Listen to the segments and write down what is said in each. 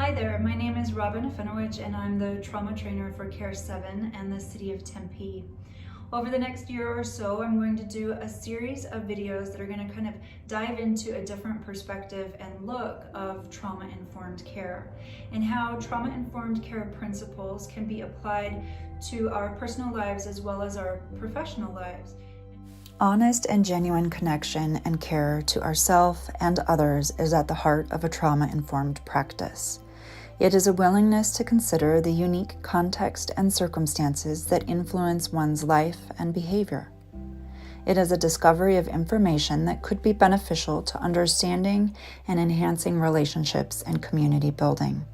Hi there, my name is Robin Afenowicz and I'm the trauma trainer for Care 7 and the City of Tempe. Over the next year or so, I'm going to do a series of videos that are going to kind of dive into a different perspective and look of trauma-informed care and how trauma-informed care principles can be applied to our personal lives as well as our professional lives. Honest and genuine connection and care to ourselves and others is at the heart of a trauma-informed practice. It is a willingness to consider the unique context and circumstances that influence one's life and behavior. It is a discovery of information that could be beneficial to understanding and enhancing relationships and community building.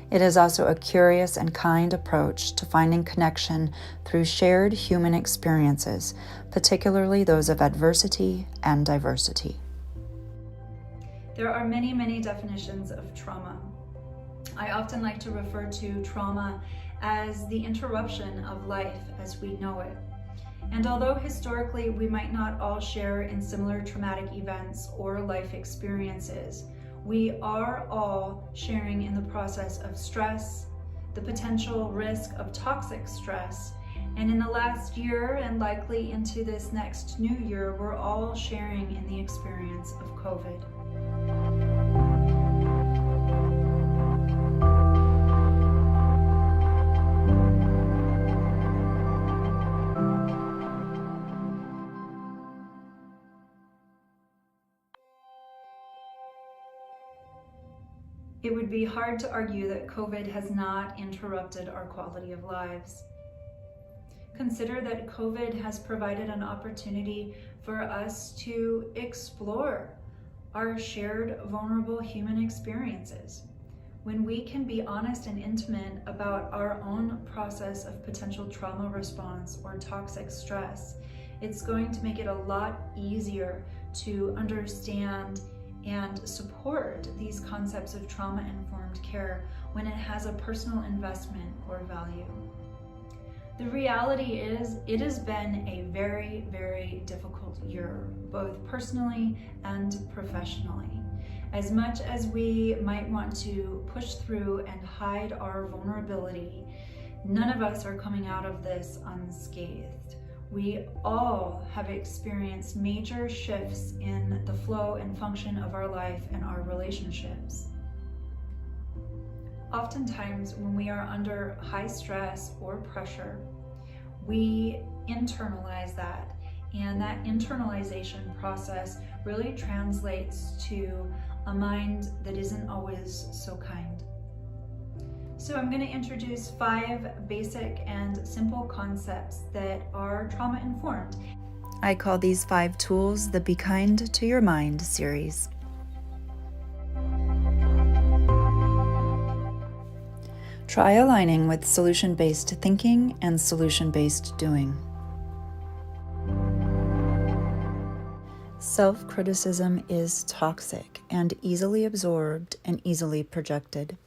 It is also a curious and kind approach to finding connection through shared human experiences, particularly those of adversity and diversity. There are many definitions of trauma. I often like to refer to trauma as the interruption of life as we know it. And although historically we might not all share in similar traumatic events or life experiences, we are all sharing in the process of stress, the potential risk of toxic stress, and in the last year and likely into this next new year, we're all sharing in the experience of COVID. It would be hard to argue that COVID has not interrupted our quality of lives. Consider that COVID has provided an opportunity for us to explore our shared vulnerable human experiences. When we can be honest and intimate about our own process of potential trauma response or toxic stress, it's going to make it a lot easier to understand and support these concepts of trauma-informed care when it has a personal investment or value. The reality is, it has been a very difficult year, both personally and professionally. As much as we might want to push through and hide our vulnerability, none of us are coming out of this unscathed. We all have experienced major shifts in the flow and function of our life and our relationships. Oftentimes, when we are under high stress or pressure, we internalize that, and that internalization process really translates to a mind that isn't always so kind. So I'm going to introduce 5 basic and simple concepts that are trauma-informed. I call these 5 tools the Be Kind to Your Mind series. Try aligning with solution-based thinking and solution-based doing. Self-criticism is toxic and easily absorbed and easily projected.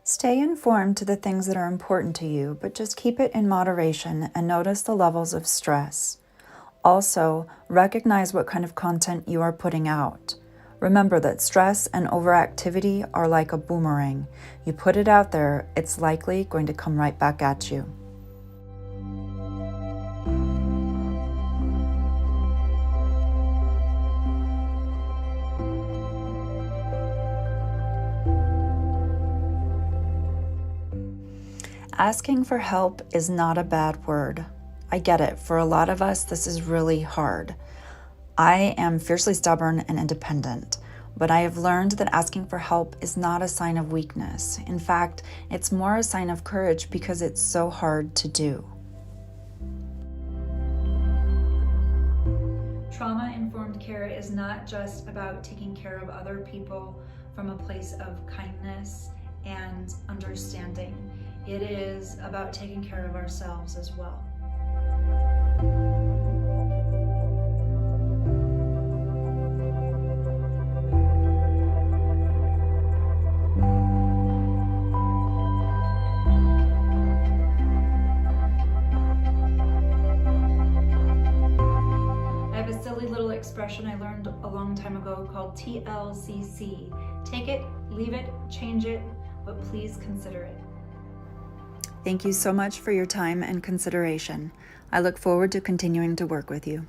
Stay informed to the things that are important to you, but just keep it in moderation and notice the levels of stress. Also, recognize what kind of content you are putting out. Remember that stress and overactivity are like a boomerang. You put it out there, it's likely going to come right back at you. Asking for help is not a bad word. I get it. For a lot of us, this is really hard. I am fiercely stubborn and independent, but I have learned that asking for help is not a sign of weakness. In fact, it's more a sign of courage because it's so hard to do. Trauma-informed care is not just about taking care of other people from a place of kindness and understanding. It is about taking care of ourselves as well. expression I learned a long time ago called TLCC. Take it, leave it, change it, but please consider it. Thank you so much for your time and consideration. I look forward to continuing to work with you.